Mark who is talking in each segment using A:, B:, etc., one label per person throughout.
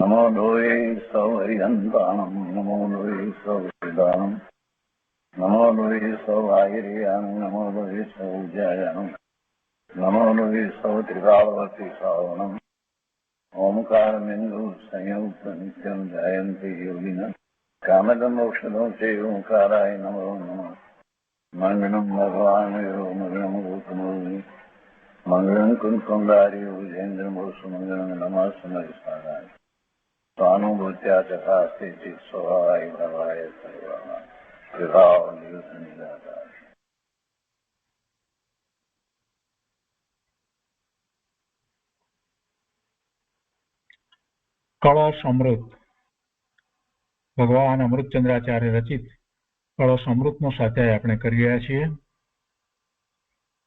A: नमो लोये सौहरिहन्ताणं नमो लोये सौहृदानं नमो लोये सौभागिर्यां नमो लोये सौज्यायां नमो लोये सौत्रिकावती सावणम् ओंकारमिन्दु संयुक्त नित्यं ध्यायन्ति योगिनः कामदमोक्षदं चैव ओंकाराय नमो नमः मङ्गलं भगवान् यो मङ्गलं गौतमोऽस्मि मङ्गलं कुन्कुण्डार्यो विजेन्द्रमोऽस्तु नमः समयसाराय स्वानुभूत्या चकास्ते स्वभावाय भवाय सर्वाः विभाव निराकार।
B: કળશ અમૃત ભગવાન અમૃતચંદ્રાચાર્ય રચિત કળશ અમૃતનો સ્વાધ્યાય આપણે કરી રહ્યા છીએ.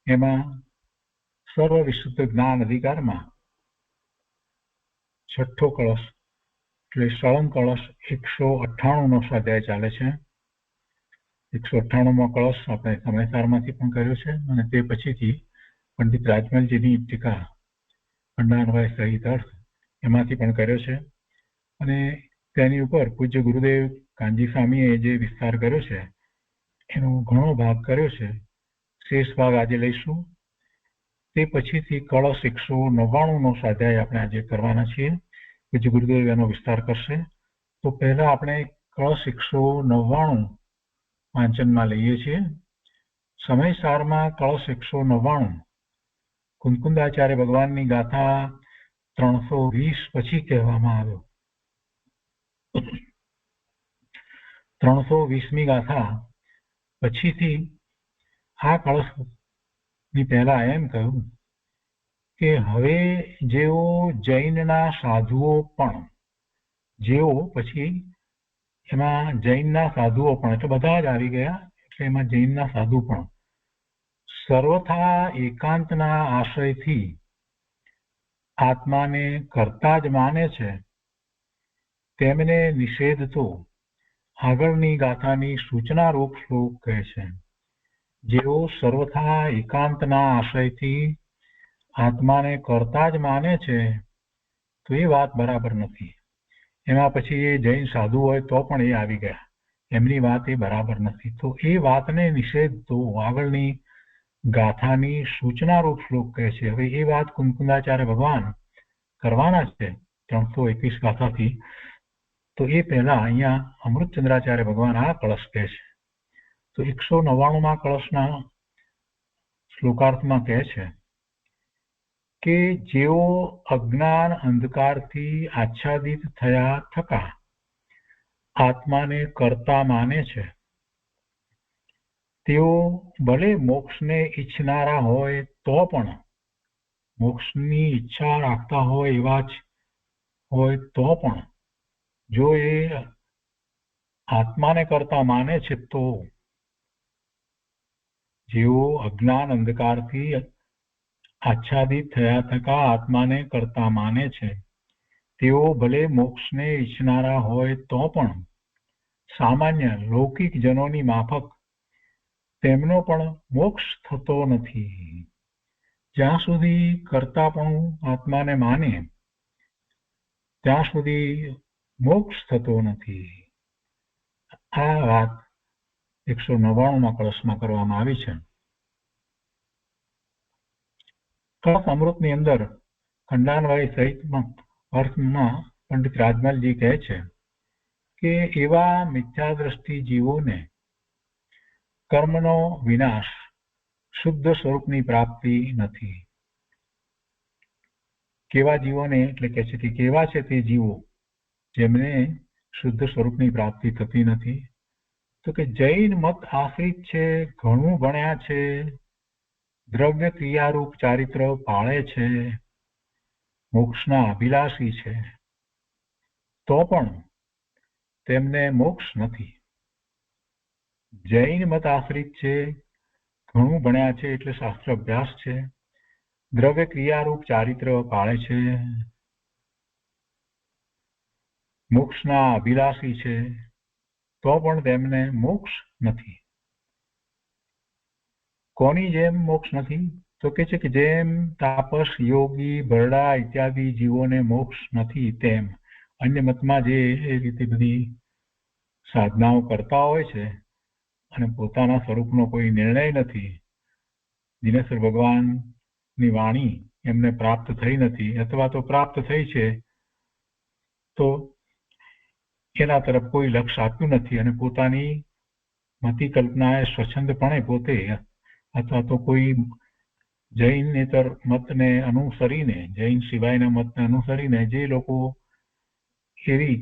B: એમાં સર્વ વિશુદ્ધ જ્ઞાન અધિકારમાં છઠ્ઠો કળશ એટલે સળંગ કળશ 198નો સ્વાધ્યાય ચાલે છે. 198મો કળશ આપણે સમયસારમાંથી પણ કર્યો છે અને તે પછીથી પંડિત રાજમલજીની ટીકા ખંડાનવય સહિત અર્થ એમાંથી પણ કર્યો છે. અને તેની ઉપર પૂજ્ય ગુરુદેવ કાનજી સ્વામીએ જે વિસ્તાર કર્યો છે એનો ઘણો ભાગ કર્યો છે. શેષ ભાગ આજે લઈશું. તે પછીથી કળશ 199નો સ્વાધ્યાય આપણે આજે કરવાના છીએ. પૂજ્ય ગુરુદેવ એનો વિસ્તાર કરશે. તો પહેલા આપણે કળશ 199 વાંચનમાં લઈએ છીએ. સમયસારમાં કળશ 199 કુંકુંદાચાર્ય ભગવાનની ગાથા 320 પછી કહેવામાં આવ્યો. 320મી ગાથા પછીથી આ કળશની પહેલા એમ કહ્યું કે હવે જેઓ જૈનના સાધુઓ પણ જેઓ પછી એમાં જૈનના સાધુઓ પણ એટલે બધા જ આવી ગયા. એટલે એમાં જૈનના સાધુ પણ સર્વથા એકાંતના આશ્રયથી આત્માને કરતા જ માને છે તેમને નિષેધ તો આગળની ગાથાની સૂચના રૂપ શ્લોક કહે છે. જેઓ સર્વથા એકાંતના આશ્રયથી આત્માને કરતા જ માને છે તો એ વાત બરાબર નથી. એમાં પછી એ જૈન સાધુ હોય તો પણ એ આવી ગયા. એમની વાત એ બરાબર નથી. તો એ વાતને નિષેધ તો આગળની ગાથાની સૂચના રૂપ શ્લોક કહે છે. હવે એ વાત કુંકુંદાચાર્ય ભગવાન કરવાના છે 321 ગાથાથી. તો એ પહેલા અહીંયા અમૃતચંદ્રાચાર્ય ભગવાન આ કળશ કહે છે. તો 199મા કળશના શ્લોકાર્થમાં કહે છે કે જેઓ અજ્ઞાન અંધકારથી આચ્છાદિત થયા થકા આત્માને કરતા માને છે તેઓ ભલે મોક્ષને ઈચ્છનારા હોય તો પણ મોક્ષની ઈચ્છા રાખતા હોય એવા જ હોય તો પણ જો એ આત્માને કરતા માને છે તો જેઓ અજ્ઞાન અંધકારથી આચ્છાદિત થયા થકા આત્માને કરતા માને છે તેઓ ભલે મોક્ષને ઈચ્છનારા હોય તો પણ સામાન્ય લૌકિક જનોની માફક તેમનો પણ મોક્ષ થતો નથી. જ્યાં સુધી કરતાપણું આત્માને માને ત્યાં સુધી મોક્ષ થતો નથી. આ વાત 199મા કળશમાં કરવામાં આવી છે. કળશ અમૃતની અંદર ખંડાનવય સહિત અર્થમાં પંડિત રાજમલજી કહે છે કે એવા મિથ્યાદ્રષ્ટિ જીવોને કર્મનો વિનાશ શુદ્ધ સ્વરૂપની પ્રાપ્તિ નથી. કેવા જીવોને એટલે કે છે કે કેવા છે તે જીવો જેમને શુદ્ધ સ્વરૂપની પ્રાપ્તિ થતી નથી? તો કે જૈન મત આશ્રિત છે, ઘણું ભણ્યા છે, દ્રવ્ય ક્રિયારૂપ ચારિત્ર પાળે છે, મોક્ષના અભિલાષી છે, તો પણ તેમને મોક્ષ નથી. જૈન મત આશ્રિત છે, ઘણું ભણ્યા છે એટલે શાસ્ત્ર અભ્યાસ છે, દ્રવ્ય ક્રિયારૂપ ચારિત્ર પાળે છે, મોક્ષના અભિલાષી છે, તો પણ તેમને મોક્ષ નથી. કોની જેમ મોક્ષ નથી? તો કે છે કે જેમ તાપસ, યોગી, બરડા ઇત્યાદિ જીવોને મોક્ષ નથી, તેમ અન્ય મતમાં જે એ રીતે બધી સાધનાઓ કરતા હોય છે અને પોતાના સ્વરૂપનો કોઈ નિર્ણય નથી, દિનેશ્વર ભગવાનની વાણી એમને પ્રાપ્ત થઈ નથી, અથવા તો પ્રાપ્ત થઈ છે તો એના તરફ કોઈ લક્ષ્ય આપ્યું નથી અને પોતાની મતિ કલ્પનાએ સ્વચ્છંદપણે પોતે અથવા તો કોઈ જૈનેતર મતને અનુસરીને, જૈન સિવાયના મતને અનુસરીને જે લોકો એવી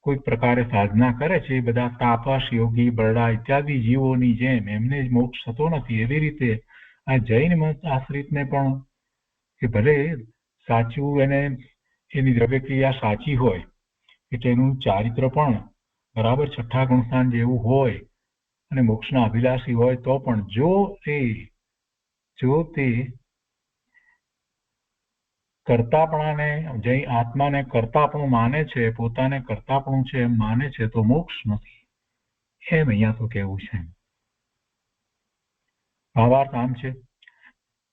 B: કોઈ પ્રકારે સાધના કરે છે, એ બધા તાપસ, યોગી, બરડા ઇત્યાદિ જીવોની જેમ એમને જ મોક્ષ થતો નથી. એવી રીતે આ જૈન મત આશ્રિતને પણ કે ભલે સાચું એને એની દ્રવ્ય ક્રિયા સાચી હોય એટલે એનું ચારિત્ર પણ બરાબર છઠ્ઠા ગુણસ્થાન જેવું હોય અને મોક્ષના અભિલાષી હોય, તો પણ જો તે કર્તાપણાને, જૈન આત્માને કર્તાપણું માને છે, પોતાને કર્તાપણું છે એમ માને છે, તો મોક્ષ નથી, એમ અહીંયા તો કહેવું છે. ભાવાર્થ આમ છે,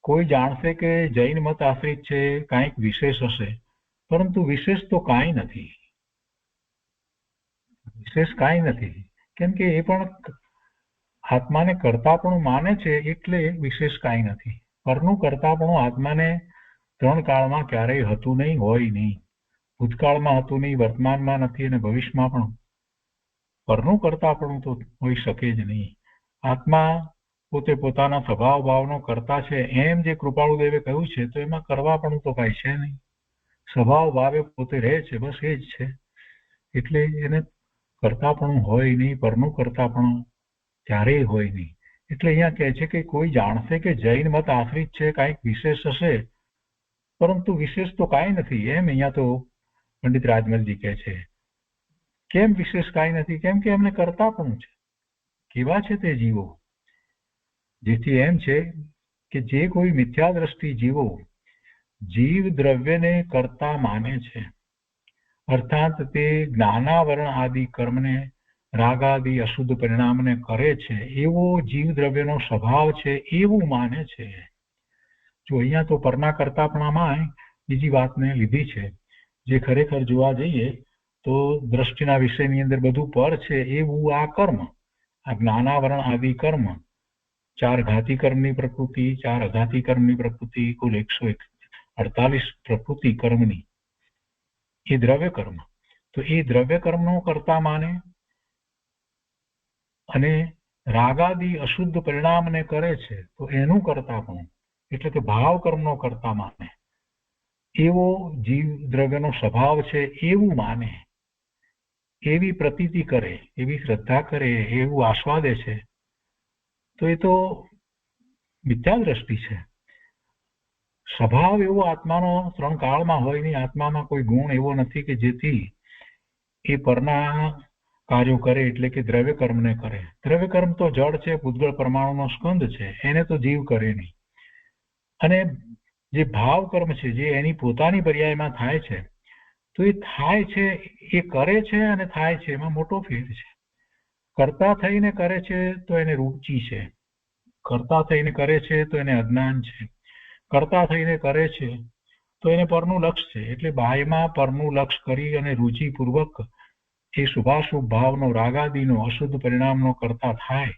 B: કોઈ જાણશે કે જૈન મત આશ્રિત છે, કાંઈક વિશેષ હશે, પરંતુ વિશેષ તો કાંઈ નથી. વિશેષ કાંઈ નથી, કેમ કે એ પણ આત્માને કર્તાપણું માને છે એટલે વિશેષ કાંઈ નથી. પરનું કર્તાપણું આત્માને ત્રણ કાળમાં ક્યારેય હતું નહીં, હોય નહીં. ભૂતકાળમાં હતું નહીં, વર્તમાનમાં નથી અને ભવિષ્યમાં પણ પરનું કર્તાપણું તો હોઈ શકે જ નહીં. આત્મા પોતે પોતાના સ્વભાવ ભાવનો કર્તા છે એમ જે કૃપાળુદેવે કહ્યું છે, તો એમાં કરવાપણું તો કાંઈ છે નહીં. સ્વભાવ ભાવે પોતે રહે છે, બસ એ જ છે. એટલે એને કર્તાપણું હોય નહીં, પરનું કર્તાપણું ક્યારેય હોય નહીં. એટલે અહીંયા કહે છે કે કોઈ જાણશે કે જૈન મત આશ્રિત છે, કાંઈક વિશેષ હશે, પરંતુ વિશેષ તો કાંઈ નથી, એમ અહીંયા તો પંડિત રાજમલજી કહે છે. કેમ વિશેષ કાંઈ નથી? કેમ કે એમને કર્તાપણું છે. કેવા છે તે જીવો? જેથી એમ છે કે જે કોઈ મિથ્યા દ્રષ્ટિ જીવો જીવ દ્રવ્યને કર્તા માને છે, અર્થાત તે જ્ઞાનાવરણ આદિ કર્મને, રાગાદિ અશુદ્ધ પરિણામને કરે છે, એવો જીવ દ્રવ્યનો સ્વભાવ છે એવું માને છે. જો અહીંયા તો પરના કર્તાપણામાં બીજી વાતને લીધી છે. જે ખરેખર જોવા જઈએ તો દ્રષ્ટિના વિષયની અંદર બધું પર છે એવું આ કર્મ, આ જ્ઞાનાવરણ આદિ કર્મ, 4 ઘાતી કર્મની પ્રકૃતિ, 4 અઘાતી કર્મની પ્રકૃતિ, કુલ 148 પ્રકૃતિ કર્મની, એ દ્રવ્ય કર્મ. તો એ દ્રવ્ય કર્મનો કર્તા માને અને રાગાદિ અશુદ્ધ પરિણામને કરે છે, તો એનું કર્તાપણું એટલે કે ભાવ કર્મનો કર્તા માને, એવો જીવ દ્રવ્યનો સ્વભાવ છે એવું માને, એવી પ્રતીતિ કરે, એવી શ્રદ્ધા કરે, એવું આસ્વાદે છે, તો એ તો મિથ્યા દ્રષ્ટિ છે. સ્વભાવ એવો આત્માનો ત્રણ કાળમાં હોય નહીં. આત્મામાં કોઈ ગુણ એવો નથી કે જેથી એ પરના કાર્યો કરે, એટલે કે દ્રવ્ય કર્મને કરે. દ્રવ્ય કર્મ તો જળ છે, પૂતગળ પરમાણુનો સ્કંદ છે, એને તો જીવ કરે નહીં. અને જે ભાવ કર્મ છે, જે એની પોતાની પર્યાયમાં થાય છે, તો એ થાય છે, એ કરે છે અને થાય છે, એમાં મોટો ફેર છે. કર્તા થઈને કરે છે તો એને રૂચિ છે, કર્તા થઈને કરે છે તો એને અજ્ઞાન છે, કર્તા થઈને કરે છે તો એને પરનું લક્ષ છે. એટલે બાહ્યમાં પરનું લક્ષ કરી અને રુચિપૂર્વક એ શુભાશુભ ભાવનો, રાગાદિનો, અશુદ્ધ પરિણામનો કર્તા થાય,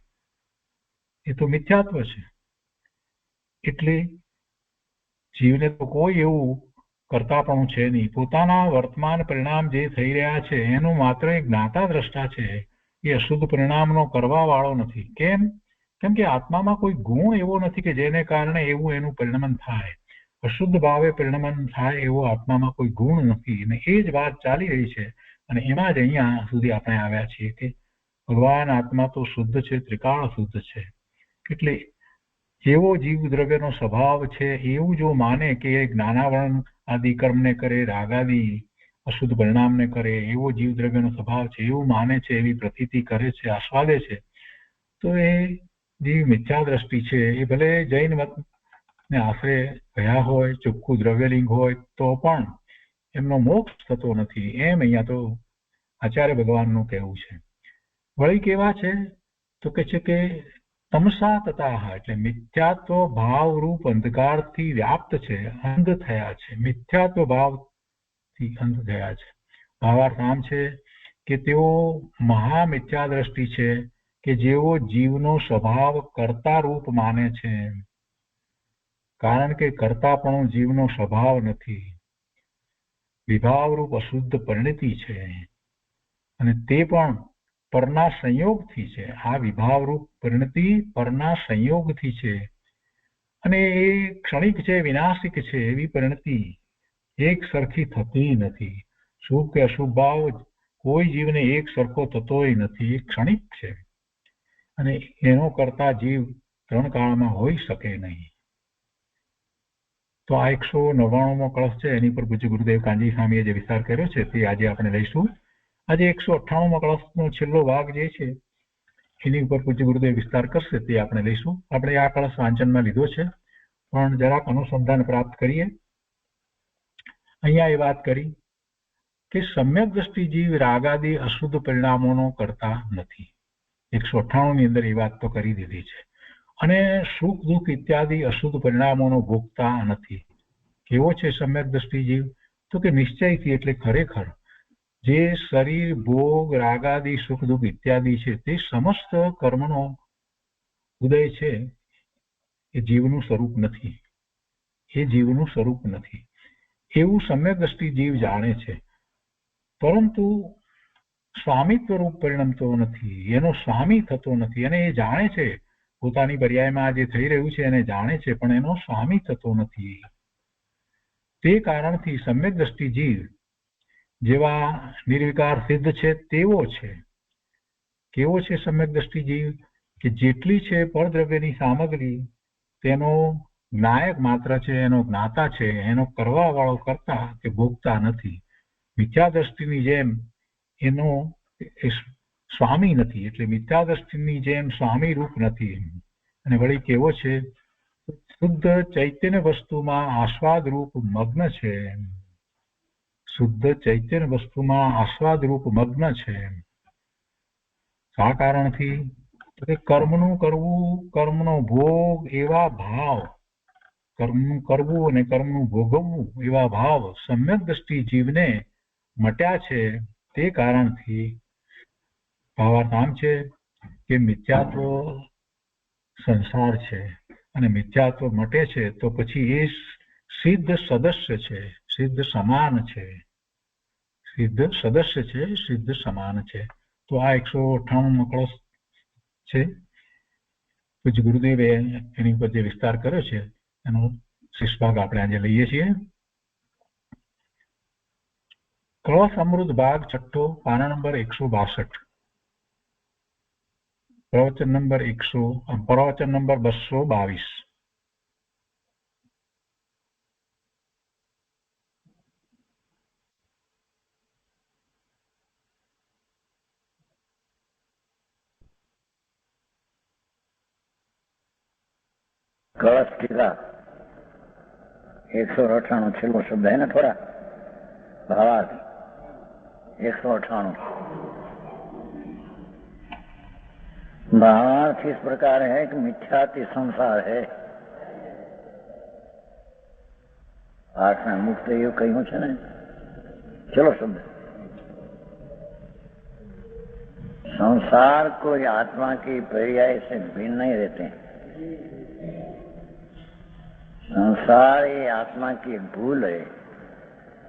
B: એ તો મિથ્યાત્વ છે. એટલે જીવને તો કોઈ એવું કર્તાપણું છે નહીં. પોતાના વર્તમાન પરિણામ જે થઈ રહ્યા છે એનું માત્ર એક જ્ઞાતા દ્રષ્ટા છે, એ અશુદ્ધ પરિણામનો કરવા વાળો નથી. કેમ કે આત્મામાં કોઈ ગુણ એવો નથી કે જેને કારણે એવું એનું પરિણમન થાય. અશુદ્ધ ભાવે પરિણમન થાય એવો આત્મામાં કોઈ ગુણ નથી. અને એ જ વાત ચાલી રહી છે. અને એમાં જ અહીંયા સુધી આપણે આવ્યા છીએ કે ભગવાન આત્મા તો શુદ્ધ છે, ત્રિકાળ શુદ્ધ છે. એટલે જેવો જીવ દ્રવ્યનો સ્વભાવ છે એવું જો માને કે એ જ્ઞાનાવરણ આદિ કર્મને કરે, રાગાદિ અશુદ્ધ પરિણામને કરે, એવો જીવ દ્રવ્યનો સ્વભાવ છે એવું માને છે, એવી પ્રતીતિ કરે છે, આસ્વાદે છે, તો એ જે મિથ્યા દ્રષ્ટિ છે એ ભલે જૈન મતને આશરે ગયા હોય, ચોખ્ખું દ્રવ્યલિંગ હોય, તો પણ એમનો મોક્ષ થતો નથી, એમ અહીંયા તો આચાર્ય ભગવાનનું કહેવું છે. વળી કેવા છે તો કે છે કે તમસા તથા, એટલે મિથ્યાત્વ ભાવરૂપ અંધકારથી વ્યાપ્ત છે, અંધ થયા છે, મિથ્યાત્વ ભાવથી અંધ થયા છે. ભાવાર્થ આમ છે કે તેઓ મહામિથ્યા દ્રષ્ટિ છે કે જેઓ જીવનો સ્વભાવ કર્તા રૂપ માને છે, કારણ કે કર્તાપણું જીવનો સ્વભાવ નથી, વિભાવરૂપ અશુદ્ધ પરિણતિ છે, અને તે પણ પરના સંયોગથી છે. આ વિભાવરૂપ પરિણતિ પરના સંયોગથી છે, અને એ ક્ષણિક છે, વિનાશિક છે. એવી પરિણતિ એક સરખી થતી નથી. શુભ કે અશુભ ભાવ કોઈ જીવને એક સરખો થતોય નથી, એ ક્ષણિક છે, અને એનો કરતા જીવ ત્રણ કાળમાં હોઈ શકે નહીં. તો આ 199મો કળશ છે, એની પર પૂજ્ય ગુરુદેવ કાનજી સ્વામીએ જે વિસ્તાર કર્યો છે તે આજે આપણે લઈશું. આજે 198મો કળશનો છેલ્લો ભાગ જે છે એની ઉપર પૂજ્ય ગુરુદેવ વિસ્તાર કરશે, તે આપણે લઈશું. આપણે આ કળશ વાંચનમાં લીધો છે, પણ જરાક અનુસંધાન પ્રાપ્ત કરીએ. અહીંયા એ વાત કરી કે સમ્યક દ્રષ્ટિ જીવ રાગાદી અશુદ્ધ પરિણામોનો કરતા નથી. 198ની અંદર એ વાત તો કરી દીધી છે. અને સુખ દુઃખ ઇત્યાદિ અશુદ્ધ પરિણામોનો ભોગતા નથી. કેવો છે સમ્યક દ્રષ્ટિ જીવ? તો કે નિશ્ચયથી, એટલે ખરેખર જે શરીર ભોગ રાગાદિ સુખ દુઃખ ઇત્યાદિ છે તે સમસ્ત કર્મનો ઉદય છે, એ જીવનું સ્વરૂપ નથી, એ જીવનું સ્વરૂપ નથી, એવું સમ્યક દ્રષ્ટિ જીવ જાણે છે. પરંતુ સ્વામિત્વ રૂપ પરિણમતો નથી, એનો સ્વામી થતો નથી. અને એ જાણે છે, પોતાની પર્યાયમાં જે થઈ રહ્યું છે એને જાણે છે, પણ એનો સ્વામી થતો નથી. તે કારણથી સમ્યક દ્રષ્ટિ જીવ જેવા નિર્વિકાર સિદ્ધ છે તેવો છે. કેવો છે સમ્યક દ્રષ્ટિ જીવ? કે જેટલી છે પરદ્રવ્યની સામગ્રી તેનો જ્ઞાયક માત્ર છે, એનો જ્ઞાતા છે, એનો કરવા વાળો કરતા કે ભોગતા નથી. મિથ્યા દ્રષ્ટિની જેમ એનો સ્વામી નથી, એટલે મિથ્યા દ્રષ્ટિની જેમ સ્વામી રૂપ નથી. અને વળી કેવો છે? શુદ્ધ ચૈતન્ય વસ્તુમાં આસ્વાદ રૂપ મગ્ન છે, શુદ્ધ ચૈતન્ય વસ્તુમાં આસ્વાદ રૂપ મગ્ન છે. આ કારણથી કર્મનું કરવું, કર્મનો ભોગ એવા ભાવ, કર્મનું કરવું અને કર્મનું ભોગવવું એવા ભાવ સમ્યક દ્રષ્ટિ જીવને મટ્યા છે. તે કારણથી ભાવાર્થ આમ છે કે મિથ્યાત્વ સંસાર છે, અને મિથ્યાત્વ મટે છે તો પછી એ સિદ્ધ સદસ્ય છે, સિદ્ધ સમાન છે, સિદ્ધ સદસ્ય છે, સિદ્ધ સમાન છે. તો આ 198મો કળશ છે. પૂજ્ય ગુરુદેવે એની ઉપર જે વિસ્તાર કર્યો છે એનો શેષ ભાગ આપણે આજે લઈએ છીએ. કળશ અમૃત ભાગ છઠ્ઠો, પાના નંબર 162, પ્રવચન નંબર 222.
A: कलश टीका 198 छेल्लो शब्द है ना थोड़ा भावार्थ 198 भावार्थ इस प्रकार है कि मिथ्याति संसार है. पाठ में मुक्त એવું કહ્યું છે ને, ચલો શબ્દ संसार कोई आत्मा की पर्याय से भिन्न नहीं रहते. संसार ये आत्मा की एक भूल है,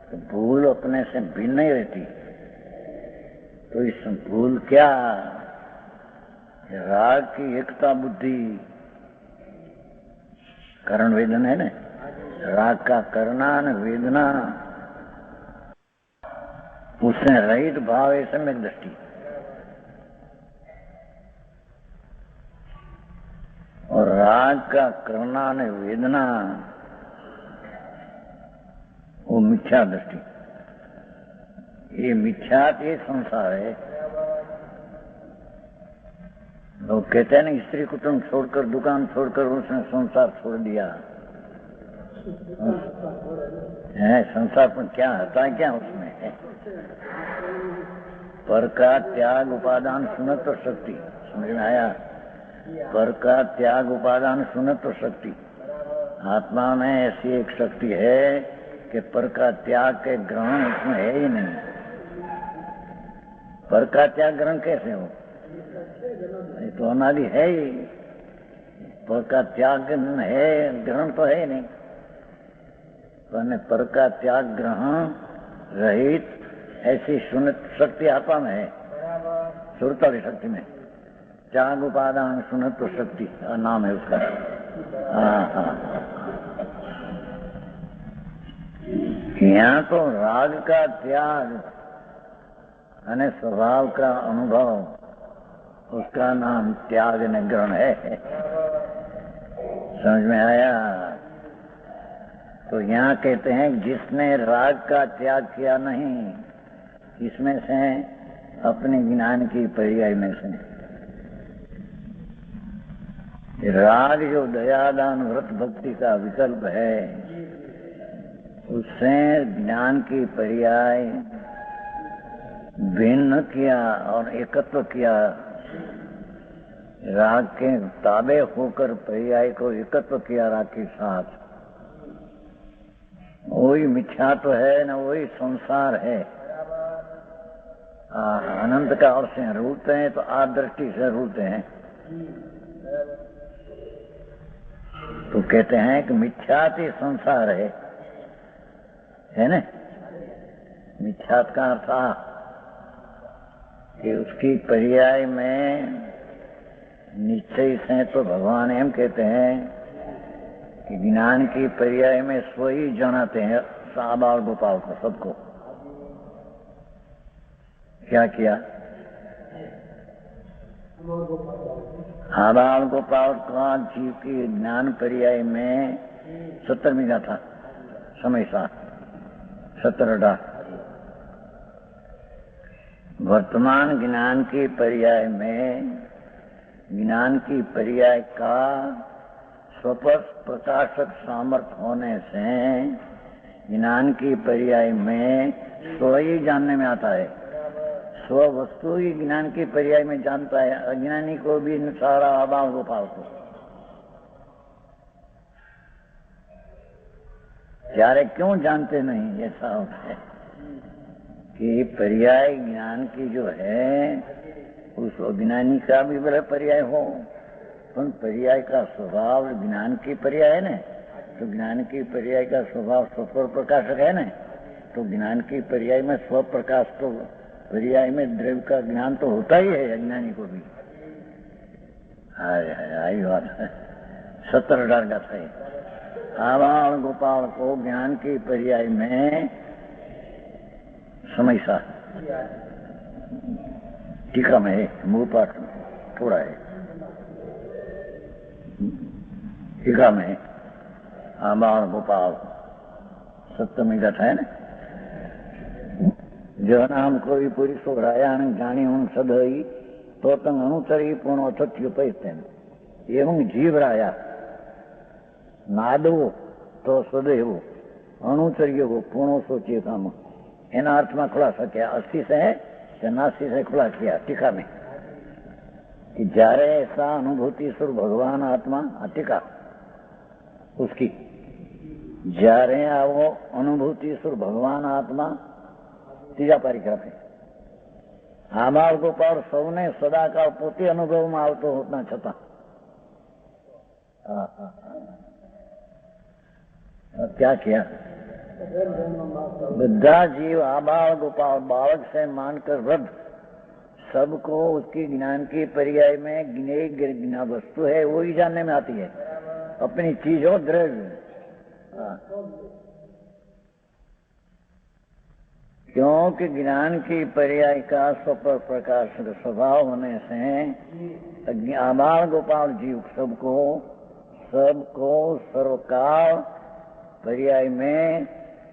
A: तो भूल अपने से भिन्न नहीं रहती. तो इस भूल क्या? राग की एकता बुद्धि, करण वेदन है ना, राग का करना न वेदना, उससे रहित भाव है सम्यक दृष्टि. और राग का करना न वेदना वो मिथ्या दृष्टि. ये मिथ्या ये संसार है. लोग कहते हैं ना, स्त्री कुटुंब छोड़कर, दुकान छोड़कर उसने संसार छोड़ दिया है। संसार पर क्या होता है, क्या उसमें है? पर का त्याग उपादान सुनत तो शक्ति, समझ में आया? पर का त्याग उपादान सुनत तो शक्ति। आत्मा में ऐसी एक शक्ति है कि पर का त्याग के ग्रहण उसमें है ही नहीं। पर का त्याग ग्रहण कैसे हो? ये तो अनादि है ही। पर का त्याग है, ग्रहण तो है ही नहीं। पर का त्याग ग्रहण रहित ऐसी सुनत शक्ति आत्मा में है। सुरत वाली शक्ति में त्याग उपादान सुनत तो शक्ति नाम है उसका। यहाँ तो राग का त्याग अने स्वभाव का अनुभव, उसका नाम त्याग निग्रहण है। समझ में आया? तो यहाँ कहते हैं जिसने राग का त्याग किया नहीं, इसमें से अपने ज्ञान की पर्याय में से राग जो दयादान व्रत भक्ति का विकल्प है, उससे ज्ञान की पर्याय भिन्न किया और एकत्व किया। राग के ताबे होकर पर्याय को एकत्व किया राग के साथ, वही मिथ्या तो है ना, वही संसार है। अनंत काल से रूलते हैं तो आदृष्टि से रूलते हैं। तो कहते हैं कि मिथ्याति संसार है ना। मिथ्यात का अर्थ कि उसकी पर्याय में निश्चय से तो भगवान एम कहते हैं कि ज्ञान की पर्याय में स्व ही जनाते हैं आबाल गोपाल को, सबको। क्या किया? आबाल गोपाल का जीव की ज्ञान पर्याय में 70वीं गाथा समय साथ 17 वर्तमान ज्ञान की पर्याय में, ज्ञान की पर्याय का स्वपथ प्रकाशक सामर्थ्य होने से ज्ञान की पर्याय में स्व ही जानने में आता है। स्व वस्तु ही ज्ञान की पर्याय में जानता है, अज्ञानी को भी सारा अभाव गोपाल को। त्यारे क्यों जानते नहीं? ऐसा होता है कि पर्याय ज्ञान की जो है, उस अज्ञानी का भी बड़ा पर्याय हो, पर पर्याय का स्वभाव ज्ञान की पर्याय है ना, तो ज्ञान की पर्याय का स्वभाव स्व प्रकाशक है ना, तो ज्ञान की पर्याय में स्व प्रकाश, तो पर्याय में द्रव्य का ज्ञान तो होता ही है अज्ञानी को भी। आई बात है। 17 का था। आबाल गोपाल को ज्ञान की पर्याय में समय सा टीका में है, मूल पाठ थोड़ा है, टीका में आबाल गोपाल 7वीं गाथा है ना। जो नाम कोई पुरुषो रायाण जानी उन सदई तो तंग अनुचरी पूर्ण अथत्य पैतेन एवं जीव राया नादवो तो सदैव अनुचर्य हो पूर्णो सोचिए काम। एना अर्थ में खुलासा किया, 80 से है या 89 से खुला किया टीका में कि जारे ऐसा अनुभूति सुर भगवान आत्मा टीका उसकी, जारे आवो अनुभूति सुर भगवान आत्मा तीजा परिग्रह है। आबाल गोपाल सौने सदाकाल पोते अनुभव में आवतो होता छता क्या किया? बद्धा जीव आबाल गोपाल बालक से मानकर वृद्ध सबको उसकी ज्ञान की पर्याय में ज्ञेय वस्तु है वो ही जानने में आती है, अपनी चीज हो द्रव्य। क्योंकि ज्ञान की पर्याय का स्वपर प्रकाश स्वभाव होने से आबाल गोपाल जीव सबको सर्वकाल पर्याय में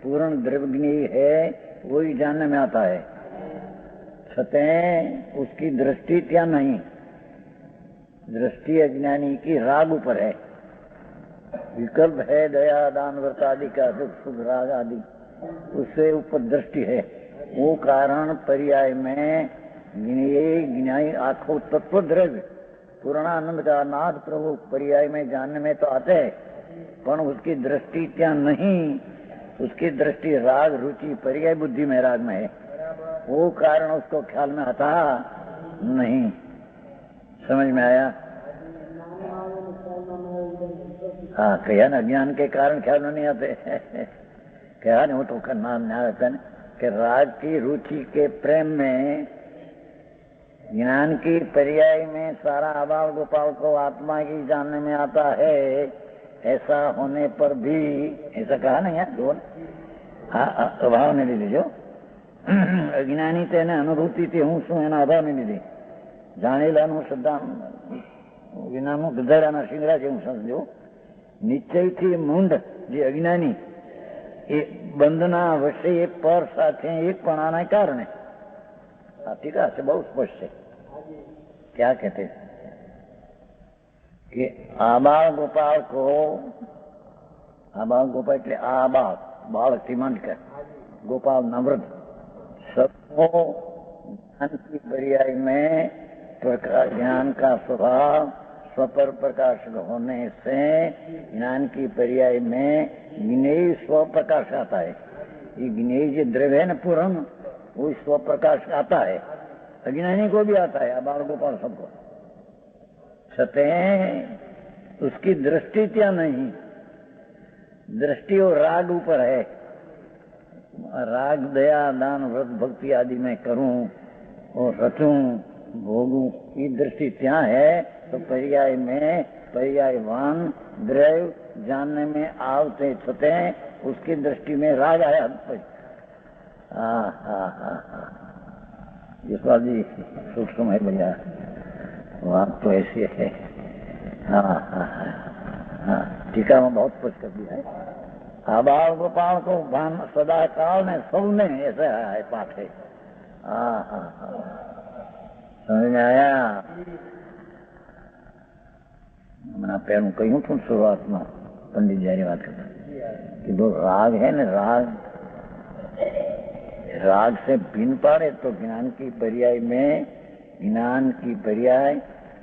A: पूर्ण द्रव्य है, वही जानने में आता है। सतह उसकी दृष्टि क्या नहीं, दृष्टि अज्ञानी की राग ऊपर है, विकल्प है दया दान व्रत आदि का, सुख सुख राग आदि, उससे ऊपर दृष्टि है। वो कारण पर्याय में ज्ञानी आखो तत्व द्रव्य पूर्णानंद का नाथ प्रभु पर्याय में जानने में तो आते हैं, पर उसकी दृष्टि क्या नहीं, उसकी दृष्टि राग रुचि पर्याय बुद्धि में राग में है, वो कारण उसको ख्याल में आता नहीं। समझ में आया? हाँ, कहा ना ज्ञान के कारण ख्याल में नहीं आते। कहा नहीं, वो तो करना न्याय कि राग की रुचि के प्रेम में ज्ञान की पर्याय में सारा अभाव गोपाल को आत्मा की जानने में आता है, ऐसा होने पर भी ऐसा कहा नहीं है दोन अभाव ने लीधी जो अज्ञानी तेने अनुभूति थी हूँ शू एना अभाव ने लीधी जाणेलाનું સદા વિનાનું ગધેડાના શિંગડા જેવું સમજો નિશ્ચયથી મૂંઢ જે અજ્ઞાની એ બંધના વશે એ પર સાથે એકપણાના કારણે टीका से बहुत स्पष्ट है। क्या कहते हैं कि आबाल गोपाल को, आबाल गोपाल એટલે आबाल बालक થી માંડकर गोपाल नवृत सबको ज्ञान की पर्याय में प्रकाश ज्ञान का स्वभाव स्वपर प्रकाश होने से ज्ञान की पर्याय में ज्ञेय स्व प्रकाश आता है। ये ज्ञेय जो द्रव्य है न पूर्ण वो स्व प्रकाश आता है, अज्ञानी को भी आता है, अबाल गोपाल सबको। सत्य उसकी दृष्टि क्या नहीं, दृष्टि और राग ऊपर है। राग दया दान व्रत भक्ति आदि में करूं और रचूं भोगूं, ये दृष्टि क्या है तो पर्याय में पर्यायवान द्रव्य जानने में आवते छते उसकी दृष्टि में राग आया। ये स्वाद जी सूक्ष्म है भैया, बात तो ऐसी है। टीका में बहुत कुछ कर दिया है। आबाल गोपाल को भान सदा काल ने सबने ऐसा है पाठ है। समझ में आया? मैं पहलू कहूँ थू शुरुआत में पंडित जी बात करता कि दो राग है न, राग से भिन्न पाड़े तो ज्ञान की पर्याय में ज्ञान की पर्याय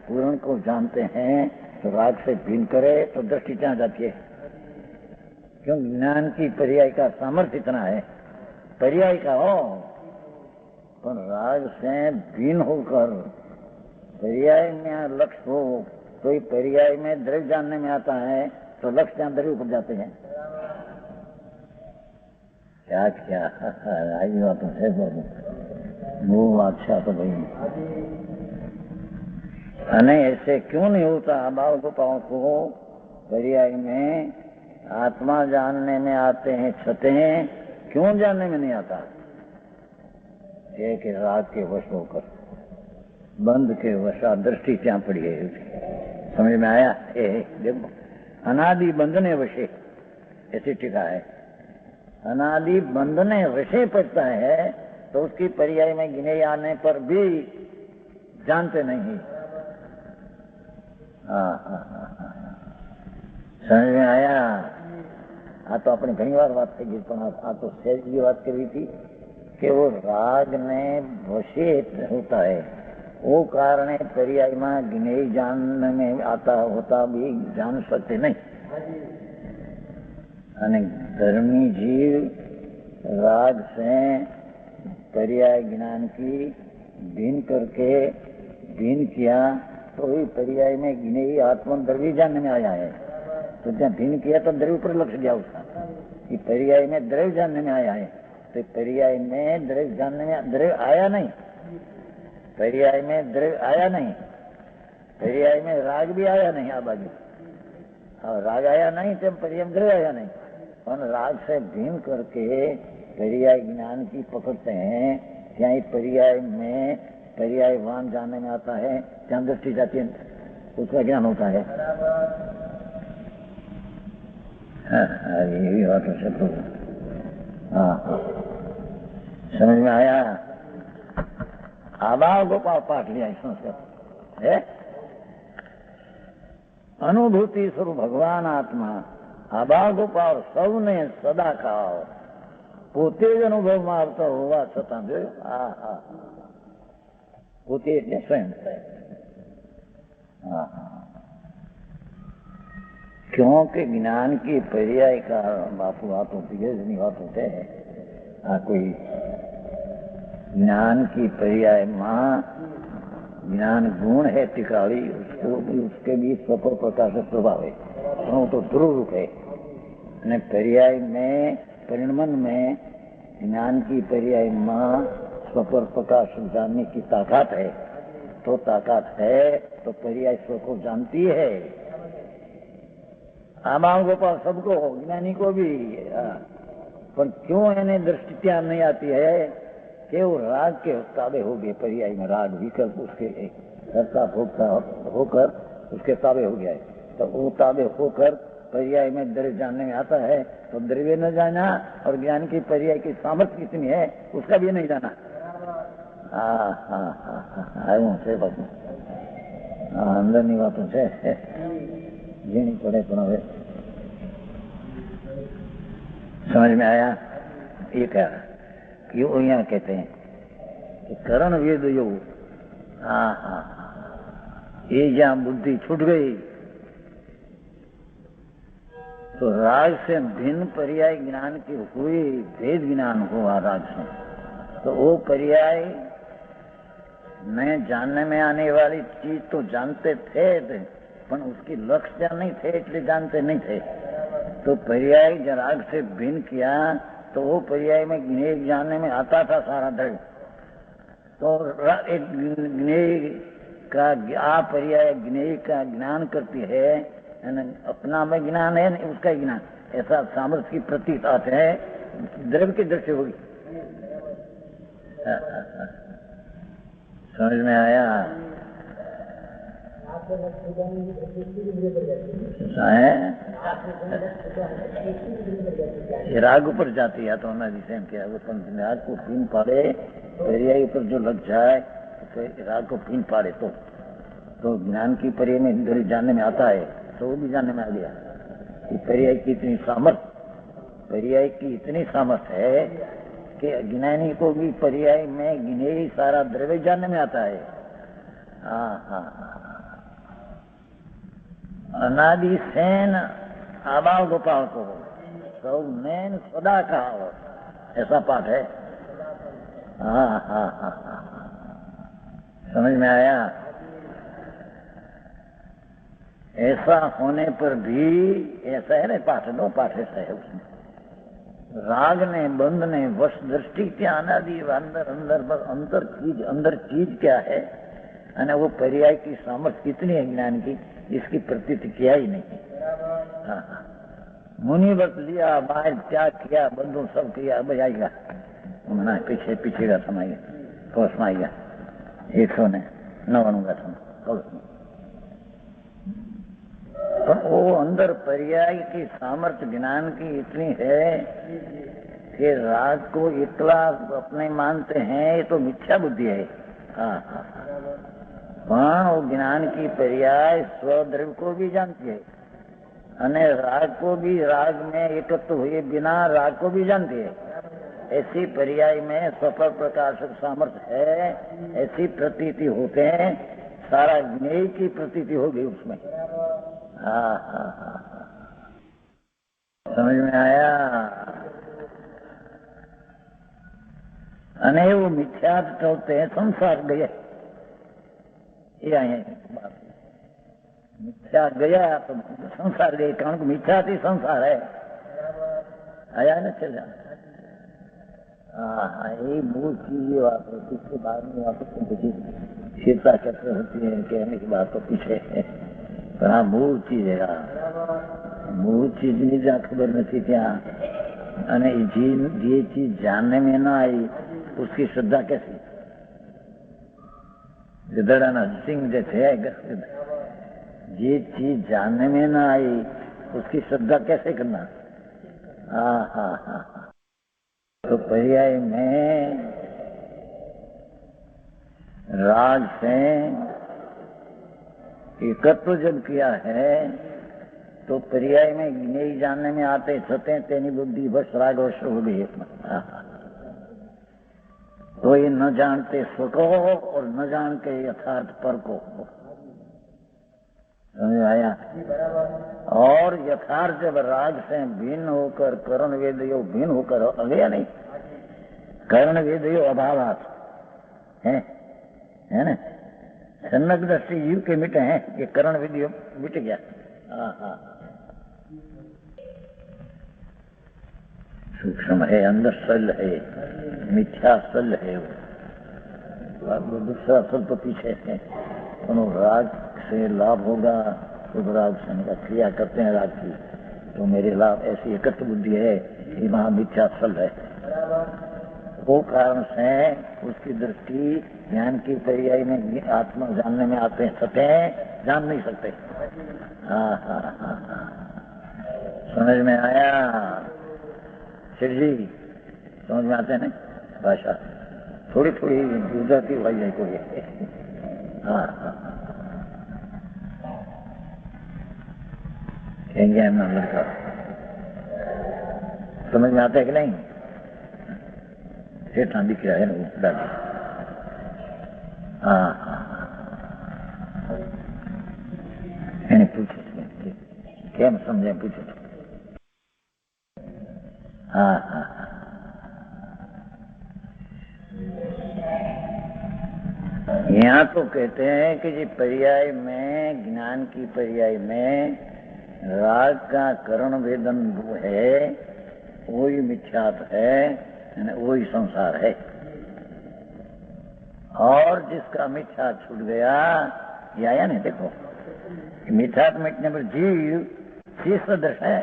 A: पूर्ण को जानते हैं तो राग से भिन्न करे तो दृष्टि क्या जाती है? क्यों? ज्ञान की पर्याय का सामर्थ्य इतना है, पर्याय का हो, पर राग से भिन्न होकर पर्याय में लक्ष्य हो तो ये पर्याय में द्रव्य जानने में आता है तो लक्ष्य के अंदर ही ऊपर जाते हैं। क्या क्या आई बात है वो अच्छा तो भाई नहीं, ऐसे क्यों नहीं होता? बाल गोपाल को पर्याय में आत्मा जानने में आते हैं छते हैं, क्यों जानने में नहीं आता? एक राग के वश होकर बंद के वशा दृष्टि क्या पड़ी है, समझ में आया? देखो अनादि बंधने वशे ऐसी टीका है, अनादि बंधने वशे पड़ता है तो उसकी पर्याय में गिने आने पर भी जानते नहीं। समझ में आया? तो अपनी घनी बात थी तो सहज की बात करी थी कि वो राग ने वशे होता है, वो कारण पर्याय में गिने जानने में आता होता भी जान सकते नहीं। धर्मी जीव राग से पर्याय ज्ञान की भिन्न करके भिन्न किया तो ही पर्याय में गिने ही आत्मा द्रव्य जानने में आया है। तो जब भिन्न किया तो द्रव्य पर लक्ष्य गया उसका कि पर्याय में द्रव्य जानने में आया है, तो पर्याय में द्रव्य जानने में द्रव्य आया नहीं, पर्याय में द्रव्य आया नहीं, पर्याय में राग भी आया नहीं। आ बाजू और राग आया नहीं तो पर्याय में द्रव्य आया नहीं, और राग से भिन्न करके पर्याय ज्ञान की पकड़ते हैं, ત્યાં पर्याय में पर्यायवान जानने में आता है, ત્યાં दृष्टि जाती है, उसका ज्ञान होता है। ये भी बात है सब। समझ में आया? आबाल गोपाल पाठ लिया संस्कृत है, अनुभूति स्वरूप भगवान आत्मा આબા ગોપાલ સૌને સદા ખાઓ, પોતે જ અનુભવમાં આવતા હોવા છતાં જોયું, હા હા પોતે એટલે સ્વયં, हाँ क्योंकि ज्ञान की पर्याय का बापू बातों नहीं बात होते है, कोई ज्ञान की पर्याय माँ ज्ञान गुण है टिकाड़ी, उसको भी उसके भी स्वपर प्रकाश प्रभाव है, वो तो ध्रुव रूप है। અને पर्याय में परिणमन में ज्ञान की पर्याय माँ स्वपर प्रकाश जानने की ताकत है, तो ताकत है तो पर्याय स्व को जानती है। आमा गोपाल सबको, ज्ञानी को भी, पर क्यों इन्हें दृष्टि त्याग नहीं आती है कि वो राग के ताबे हो गए, पर्याय में राग विकल्प उसके करता भोगता होकर उसके ताबे हो गया है, तो वो ताबे होकर पर्याय में द्रव्य जानने में आता है, तो द्रव्य न जाना और ज्ञान की पर्याय की सामर्थ्य कितनी है उसका भी नहीं जाना। हाँ हाँ हाँ हाँ છે બધું, અંદરની વાતો છે, ઝીણી પડે પણ હવે समझ में आया। ये क्या क्यों यहाँ कहते हैं कि करण वेद योग, हाँ हाँ ये जहाँ बुद्धि छूट गई तो राग से भिन्न पर्याय ज्ञान की हुई, भेद ज्ञान हुआ राग से, तो वो पर्याय में जानने में आने वाली चीज तो जानते थे पर उसकी लक्ष्य नहीं थे इसलिए जानते नहीं थे, तो पर्याय जब राग से भिन्न किया तो वो पर्याय में ज्ञेय जानने में आता था सारा द्रव्य, तो एक ज्ञेय का आ पर्याय ज्ञेय का ज्ञान करती है, अपना में ज्ञान है नहीं उसका ज्ञान, ऐसा सामर्थ्य की प्रतीत आते है द्रव्य की दृष्टि होगी। समझ में आया है? राग ऊपर जाती है तो होना जिसे हम क्या राग को पीन पाड़े, पर्याय ऊपर जो लग जाए तो राग को पीन पाड़े तो ज्ञान की पर्याय में इंद्रिय जानने में आता है, तो वो भी जानने में आ गया कि पर्याय की इतनी सामर्थ्य, पर्याय की इतनी सामर्थ्य है कि अज्ञानी को भी पर्याय में ज्ञेय सारा द्रव्य जानने में आता है। हाँ हाँ अनादि सेन आबाल गोपाल को सौ नैन सदा कहा, ऐसा पाठ है। हाँ हाँ हाँ हाँ समझ में आया। ऐसा होने पर भी ऐसा है ना पाठ, दो पाठ ऐसा है उसमें, राग ने बंध ने वश दृष्टि क्या अनादि अंदर अंदर अंदर चीज क्या है, અને वो पर्याय की सामर्थ्य कितनी है ज्ञान की, इसकी प्रतीति किया ही नहीं। मुनि बस लिया बाहर त्याग किया, बंधु सब किया, अब आएगा ना पीछे पीछे का समय कोष में आएगा 199 का पर वो अंदर पर्याय की सामर्थ्य ज्ञान की इतनी है कि राग को इतना अपने मानते हैं, ये तो मिथ्या बुद्धि है। हाँ हाँ हाँ वो ज्ञान की पर्याय स्वद्रव्य को भी जानती है, अने राग को भी, राग में एकत्व हुए बिना राग को भी जानती है। ऐसी पर्याय में स्वपर प्रकाशक सामर्थ्य है, ऐसी प्रतीति होते हैं, सारा ज्ञेय की प्रतीति हो गई उसमें। हाँ हाँ हाँ समझ में आया। अने वो मिथ्या चलते हैं संसार गए, ये आए मिथ्या गया तो संसार गए, कारण को मिथ्या थी संसार है, आया ना चला। हाँ ये मूल चीज ये बात है, इसके बाद में वापस कुछ शीतला चक्र होती है कहने की बात तो पीछे है, पर हाँ मूल चीज है, मूल चीज ની જ્યાં ખબર નથી ત્યાં, અને જે ચીજ जानने में ना आई उसकी श्रद्धा कैसी, गदड़ाना सिंह जैसे है, ये चीज जानने में ना आई उसकी श्रद्धा कैसे करना। हाँ हाँ हाँ तो पर्याय में राग से एकत्व जब किया है तो पर्याय में नहीं जानने में आते छते तेनी बुद्धि बस राग और हो गई। तो ये न जानते स्वको और न जान के यथार्थ पर को, समझ आया। और यथार्थ जब राग से भिन्न होकर करण वेदयो भिन्न होकर अगया नहीं, करण वेदयो अभावात है ना, सन्नक दृष्टि जीव के मिटे हैं, ये करण वेदयो मिट गया। सूक्ष्म है, अंदर सल है, मिथ्या सल है, वो दूसरा सल तो पीछे है। राग से लाभ होगा तो राग से क्रिया करते हैं राग की, तो मेरे लाभ ऐसी एकत्र बुद्धि है कि वहां मिथ्या सल है। वो कारण से उसकी दृष्टि ज्ञान की पर्याय में आत्मा जानने में आते हैं, सत्य जान नहीं सकते। समझ में आया शिव जी? समझ में आते हैं ना भाषा? थोड़ी थोड़ी गुजराती भाई है कोई। लड़का समझ में आता है कि नहीं? सेठा दिख रहा है ना वो दादी। पूछो क्या समझे, पूछो। यहाँ तो कहते हैं कि जी पर्याय में, ज्ञान की पर्याय में राग का करण वेदन वो है, वही मिथ्यात है, वही संसार है। और जिसका मिथ्या छूट गया, ये आया नहीं, देखो मिथ्यात मिटने पर जीव शीर्ष सदृश है।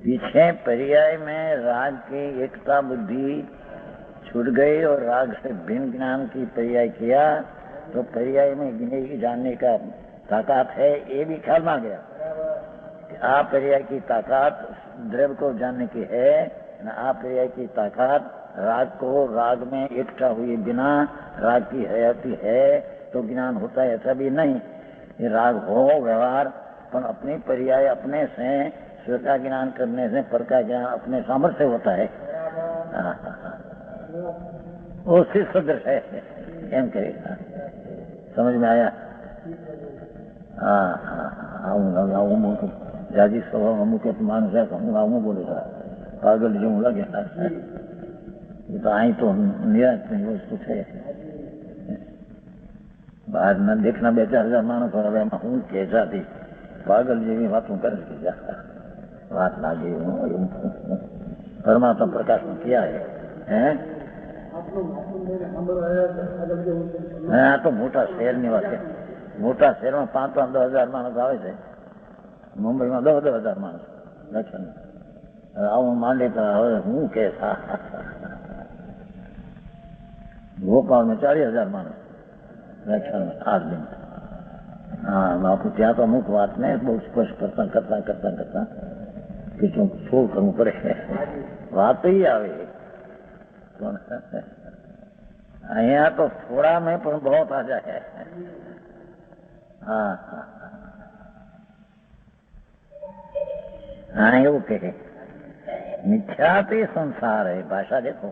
A: पीछे पर्याय में राग की एकता बुद्धि छूट गई और राग से भिन्न ज्ञान की पर्याय किया, तो पर्याय में गिने की जानने का ताकत है, ये भी ख्याल में आ गया। आप पर्याय की ताकत द्रव्य को जानने की है, न आप पर्याय की ताकत राग को राग में एकता हुए बिना राग की हयाती है तो ज्ञान होता है, ऐसा भी नहीं। ये राग हो व्यवहार, पर अपनी पर्याय अपने से स्व का ज्ञान करने से पर का ज्ञान अपने सामर्थ्य होता है। वो सिर्फ सदृश है, एम करेगा। समझ में आया? जाजी स्वभाव अमुक मानस है, कहूँगा बोलेगा पागल जो लगे। तो आई तो निराश नहीं वस्तु है। બહાર ન દેખના 2-4 માણસો હવે એમાં હું કેસા થી પાગલ જેવી વાતો કરે છે, વાત લાગે પરમાત્મા પ્રકાશ में किया है, हैं? આ તો મોટા શહેરની વાત છે. મોટા શહેરમાં 5-10 હજાર માણસ આવે છે, મુંબઈમાં 10 હજાર માણસ દર્શન આવું માંડે તો હવે હું કેસા. भोपाल में 40,000 मानस व्याख्यान में 8 दिन। बापू ત્યાં તો અમુક વાતને બહુ સ્પષ્ટ કરતા કેટલું છોડ કરવું પડે, વાત આવે. અહીંયા તો થોડા में પણ बहुत आ जाए। हाँ એવું કહે मिथ्या पे संसार है। भाषा देखो,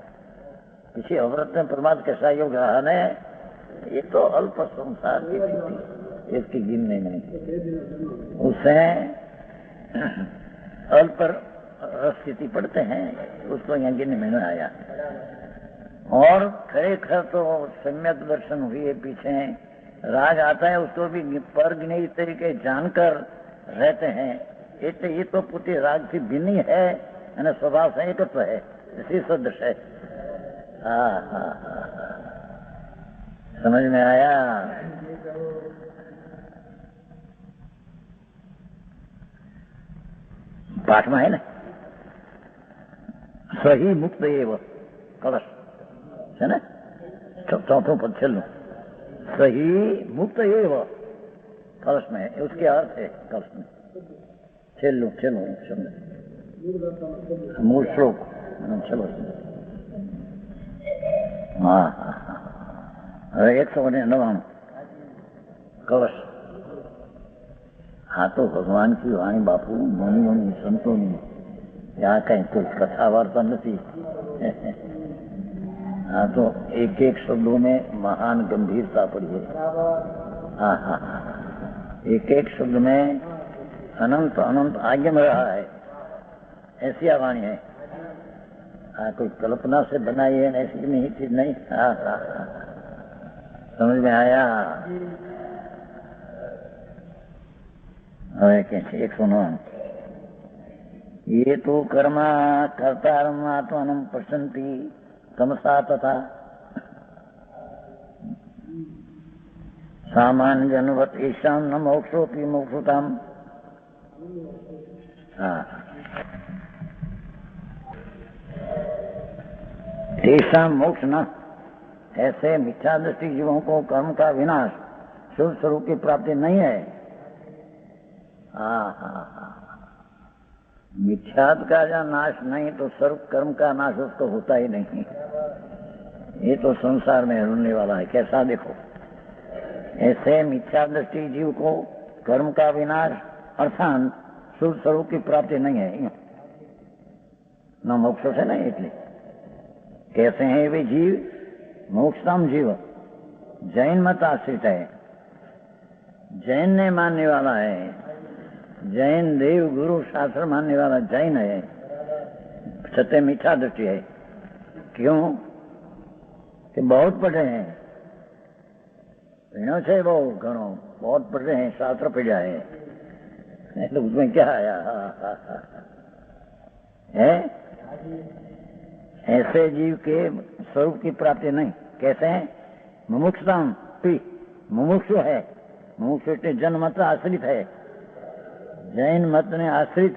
A: किसी अवृत में परमात्मा कैसा योग रहा है, ये तो अल्प संसार की स्थिति, इसकी गिनने में उसे अल्प स्थिति पढ़ते हैं, उसको यहाँ गिनने में नहीं आया। और खरेखर तो सम्यक दर्शन हुए पीछे राग आता है, उसको भी पर गिने तरीके जानकर रहते हैं। ये तो पुटी राग की भिन्न है, स्वभाव से एकत्व है, इसी सदृश है। समझ में आया? पाठ में है ना, सही मुक्त एव कलश है ना, चौथों पद छेलू सही मुक्त एव कलश में है, उसके अर्थ है कलश में छेलू मूल श्लोक चलो। હવે 199 कलश। हाँ तो भगवान की वाणी बापू मुनियों संतों ने यहाँ कहीं कोई कथा वार्ता नहीं। हाँ तो एक एक शब्दों में महान गंभीरता पड़ी है। हाँ हाँ हाँ, एक एक शब्द में अनंत अनंत आगे में रहा है, ऐसी वाणी है। हाँ कोई कल्पना से बनाई है ऐसी नहीं चीज नहीं। हाँ हाँ हाँ, समझ में आया। હવે કે છે 109 ये तो कर्मा कर्तारम आत्मानं पश्यन्ति तमसा तथा सामान्यजनवत् ईशां न मोक्षोऽपि मोक्षुताम्। तेषां मोक्ष न, ऐसे मिथ्या दृष्टि जीवों को कर्म का विनाश शुभ स्वरूप की प्राप्ति नहीं है। मिथ्यात का जो नाश नहीं तो सर्व कर्म का नाश उसको होता ही नहीं। ये तो संसार में होने वाला है। कैसा देखो, ऐसे मिथ्या दृष्टि जीव को कर्म का विनाश अर्थात शुभ स्वरूप की प्राप्ति नहीं है, न मोक्ष से नहीं। इसलिए कैसे हैं वे जीव? मोक्षतम जीव जैन मत आश्रित है, जैन ने मानने वाला है, जैन देव गुरु शास्त्र मानने वाला जैन है। सत्य मिथ्या दृष्टि है। क्यों कि बहुत पढ़े हैं, पढ़ो से वो घणो बहुत पढ़े हैं, शास्त्र पढ़ा है तो उसमें क्या आया? है ऐसे जीव के स्वरूप की प्राप्ति नहीं। कैसे है? मुमुक्षुताम पी, मुमुक्षु है। मुमुक्षु जन्म मत आश्रित है, जैन मत ने आश्रित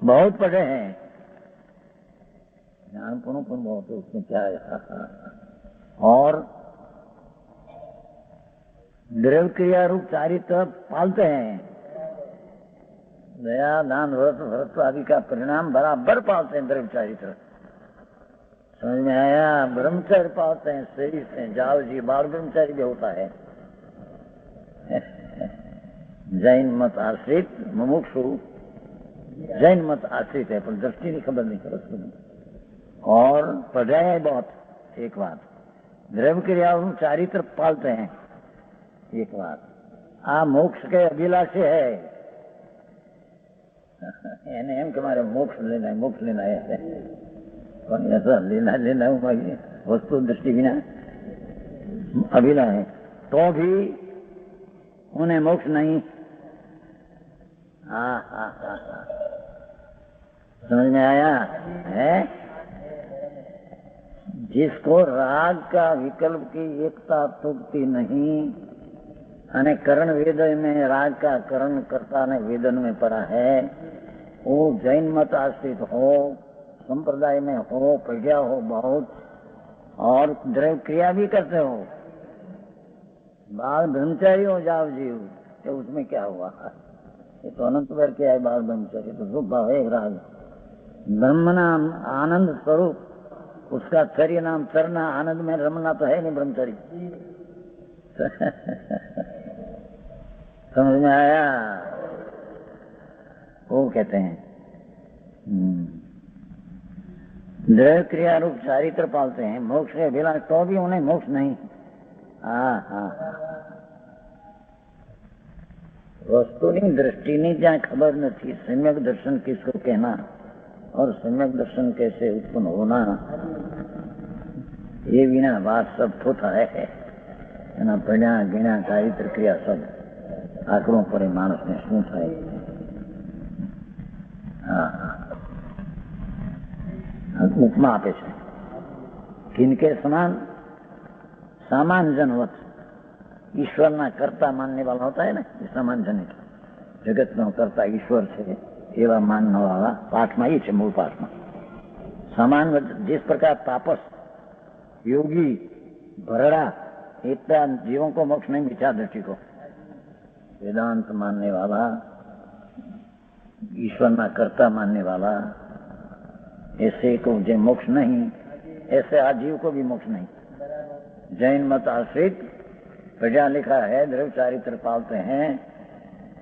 A: बहुत पढ़े हैं, ज्ञानपुणों पर बहुत है, उसमें क्या है? और द्रव्य क्रिया रूप चारित्र पालते हैं, दया दान व्रत व्रत आदि का परिणाम बराबर पालते हैं। द्रव्य चारित्र समझ में आया? ब्रह्मचर्य पालते हैं, शरीर से जाल जी बाल ब्रह्मचारी भी होता है। जैन मत आश्रित मुमुक्षु जैन मत आश्रित है, पर दृष्टि नहीं, खबर नहीं कर। और पढ़ाया है बहुत। एक बात द्रव्य क्रिया चारित्र पालते हैं, एक बात आ मोक्ष के अभिलाषी है। यानी एम के मारे मोक्ष लेना है, मोक्ष लेना है, પણ ऐसा लेना लेना वस्तु दृष्टि बिना अभिला है तो भी उन्हें मोक्ष नहीं। समझ में आया है? जिसको राग का विकल्प की एकता तुकती नहीं, अने करण वेद में राग का करण करता ने वेदन में पड़ा है, वो जैन मत आश्रित हो, संप्रदाय में हो, प्रज्ञा हो बहुत, और द्रव्य क्रिया भी करते हो, बाल ब्रह्मचारी हो जाओ जीव, तो उसमें क्या हुआ? ये तो अनंत वर्ग क्या है? बाल ब्रह्मचारी तो रूप भाव है राग। ब्रह्म नाम आनंद स्वरूप, उसका चर्य नाम चरना, आनंद में रमना तो है नहीं ब्रह्मचारी। समझ में आया? वो कहते हैं द्रव्य क्रिया रूप चारित्र पालते हैं, मोक्ष के अभिलाष तो भी उन्हें मोक्ष नहीं। वस्तु नहीं दृष्टि नहीं, जहाँ खबर नहीं। सम्यक दर्शन किसको कहना और सम्यक दर्शन कैसे उत्पन्न होना, ये बिना बात सब थोथा है। पढ़ा गणा चारित्र क्रिया सब आकड़ों पर मानस ने शू थाय। उपमा आपे छे किनके समान? सामान्य जनवत ईश्वर ना करता मानने वाला होता है ना, सामान्य जन जगत नो करता ईश्वर है एवं मानने वाला पाठ में ही है। मूल पाठ में सामान्य जिस प्रकार तापस योगी भरड़ा इतना जीवों को मोक्ष नहीं, मिथ्या दृष्टि को वेदांत मानने वाला, ईश्वर ना करता मानने वाला, ऐसे को जो मोक्ष नहीं, ऐसे आजीव को भी मोक्ष नहीं। जैन मत आश्रित प्रजा लिखा है, द्रव्य चारित्र पालते हैं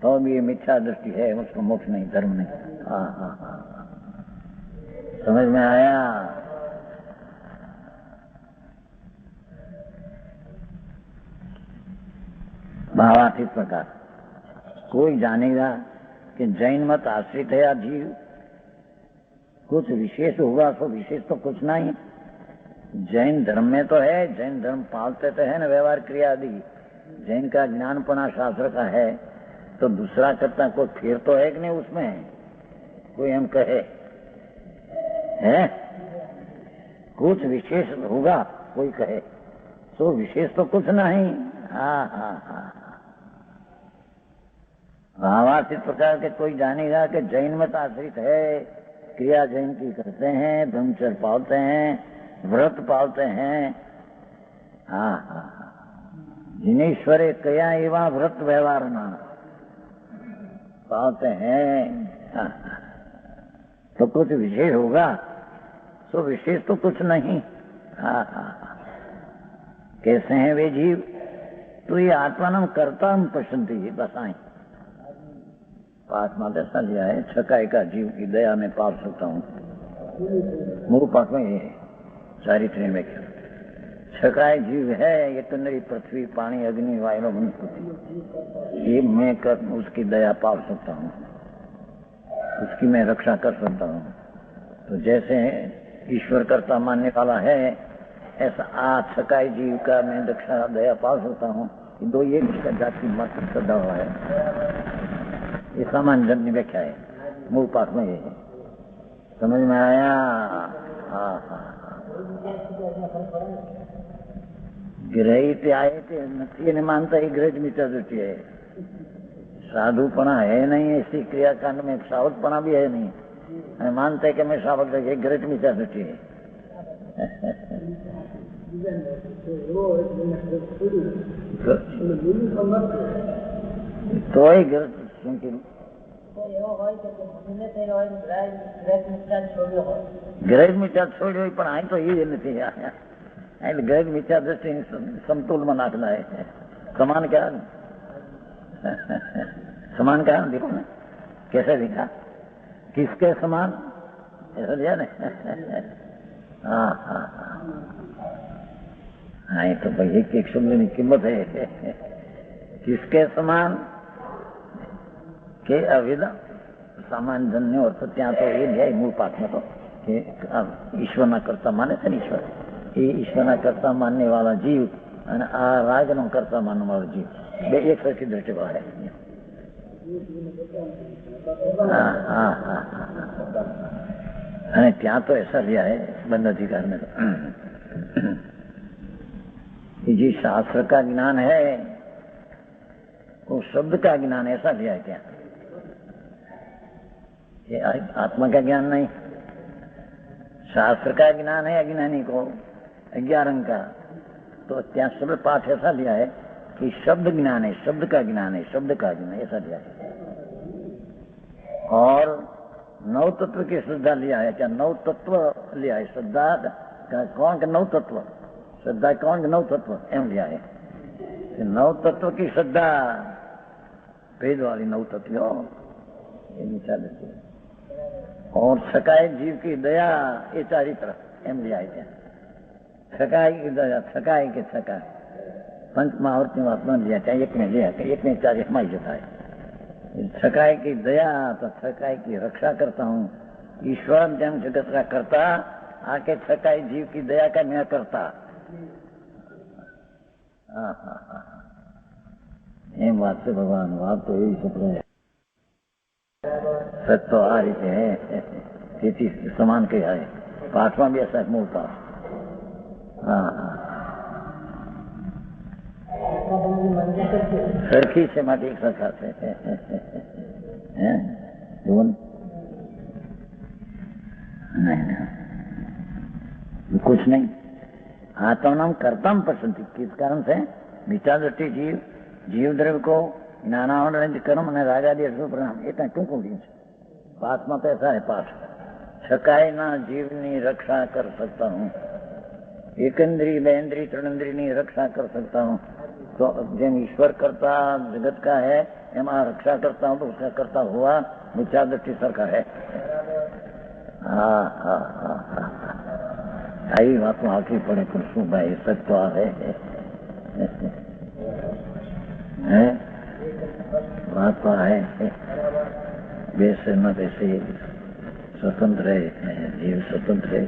A: तो भी ये मिथ्या दृष्टि है, उसको मोक्ष नहीं, धर्म नहीं। समझ में आया? भावार्थ इस प्रकार कोई जानेगा कि जैन मत आश्रित है आजीव, कुछ विशेष होगा तो विशेष तो कुछ नहीं। जैन धर्म में तो है, जैन धर्म पालते तो है ना, व्यवहार क्रिया आदि जैन का ज्ञानपना शास्त्र का है, तो दूसरा करता कोई फिर तो है कि नहीं उसमें? कोई हम कहे है कुछ विशेष होगा, कोई कहे तो विशेष तो कुछ नहीं। भावार्थ इस प्रकार के कोई जानेगा कि जैन मत आश्रित है, क्रिया जैन की करते हैं, ब्रह्मचर्य पालते हैं, व्रत पालते हैं। जिनेश्वरे कया एवं व्रत व्यवहार ना पालते हैं, तो कुछ विशेष होगा, तो विशेष तो कुछ नहीं। कैसे हैं वे जीव? तो ये आत्मा करता हम पसंद ही बसाएं। पाठ में ऐसा लिया है, छकाई का जीव की दया में पाल सकता हूँ। मूल पाठ में ये चारित्र में क्या छकाई जीव है, ये तंद्री पृथ्वी पानी अग्नि वायु वनस्पति, ये मैं कर उसकी दया पाल सकता हूँ, उसकी मैं रक्षा कर सकता हूँ। तो जैसे ईश्वर कर्ता मानने वाला है, ऐसा आज छकाई जीव का मैं रक्षा दया पाल सकता हूँ। दो ये जाति मत सदा हुआ है, ये सामान्य जन की व्याख्या है, मूल पाठ में ये है। समझ में आया? ग्रहित आए थे नहीं मानता, ही ग्रहित मिथ्या दृष्टि है। साधुपना है नहीं, ऐसी क्रियाकांड में सावधपना भी है नहीं, मानते है कि मैं सावध है, ग्रहित मिथ्या दृष्टि है। तो ही ગ્રહિત મિથ્યા છોડ્યો પણ આ તો એ નથી, એટલે ગ્રહિત મિથ્યા દ્રષ્ટિ સમતુલમાં નાખना है। समान क्या समान क्या देखो ना कैसे दिखा, किसके समान ऐसा दिया ना। हाँ ये तो भाई एक शब्द की कीमत है। किसके समान के अविदा सामान्य धन्य और तो त्या तो ये है मूल पाठ में तो ईश्वर ना करता माने थे, ईश्वर ये ईश्वर ना करता मानने वाला जीव और राग नो करता मानने वाला जीव बे एक सरखी दृष्टि पर है। त्या तो ऐसा लिया है बंद अधिकार में तो जी शास्त्र का ज्ञान है, वो शब्द का ज्ञान ऐसा लिया है। क्या ये आत्मा का ज्ञान नहीं, शास्त्र का ज्ञान है अज्ञानी को 11 का। तो त्या शब्द पाठ ऐसा लिया है कि शब्द ज्ञान है, शब्द का ज्ञान है, शब्द का ज्ञान ऐसा लिया है। और 9 तत्व की श्रद्धा लिया है। क्या 9 तत्व लिया है? श्रद्धा कौन के 9 तत्व, श्रद्धा कौन के 9 तत्व एम लिया है। 9 तत्व की श्रद्धा, भेद वाली 9 तत्व और छकाई जीव की दया, ये चारित्र एम लिया है। छकाई की दया, छकाई के छकाई पंच महावर्ती आत्मा लिया, चाहे एक में लिया, एक में 4 हमारी जता है। छकाई की दया तो छकाई की रक्षा करता हूँ, ईश्वर जन जगत का करता, आके छकाई जीव की दया का मैं करता। ये बात से भगवान बात तो यही सत्य है, सत्य तो आ रही है, खेती समान के है। 5वां भी ऐसा मूल पास। सरखी से माटी एक सरखा से नहीं, कुछ नहीं। आत्मा नाम कर्ता पसंद किस कारण से? विचार दृष्टि जीव, जीव द्रव्य को ज्ञानावरण कर्म અને રાગાદી પરિણામ એ ત્યાં ટૂંકું છે। पाठ में तो ऐसा है पाठ, छकाई ना जीव नी रक्षा कर सकता हूँ, एक इंद्री बे इंद्री त्रण इंद्री रक्षा कर सकता हूँ तो जेम ईश्वर करता जगत का है एम रक्षा करता हूँ तो उसका करता हुआ विचार दृष्टि सरकार है। आई बात आखिरी पड़े पर शू भाई सच तो है बात तो है वैसे न वैसे स्वतंत्र है जीव स्वतंत्र है।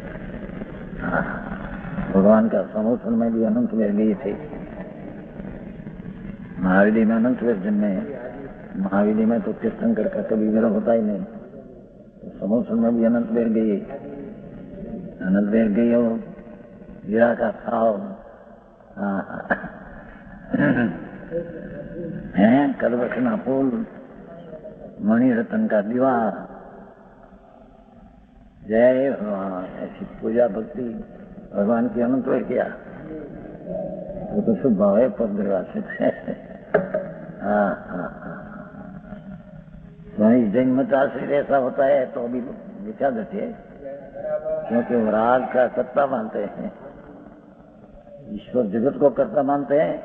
A: भगवान का समोसन में भी अनंत वेर गई थी। महावीर में अनंत वेर जन्मे। महावीर में तो तीर्थंकर का कभी मेरा होता ही नहीं। तो समोसन में भी अनंत वेर गई। अनंत वेर गई और हीरा का भाव है कलवश ना फूल मणि रतन का दीवार। जय भगवान ऐसी पूजा भक्ति भगवान की अनंत वेर किया वो तो शुभ भाव है पर निर्वासित है। वही जैन मत आश्रित ऐसा होता है तो अभी विचार देते है क्योंकि वो राग का सत्ता मानते हैं। ईश्वर जगत को कर्ता मानते हैं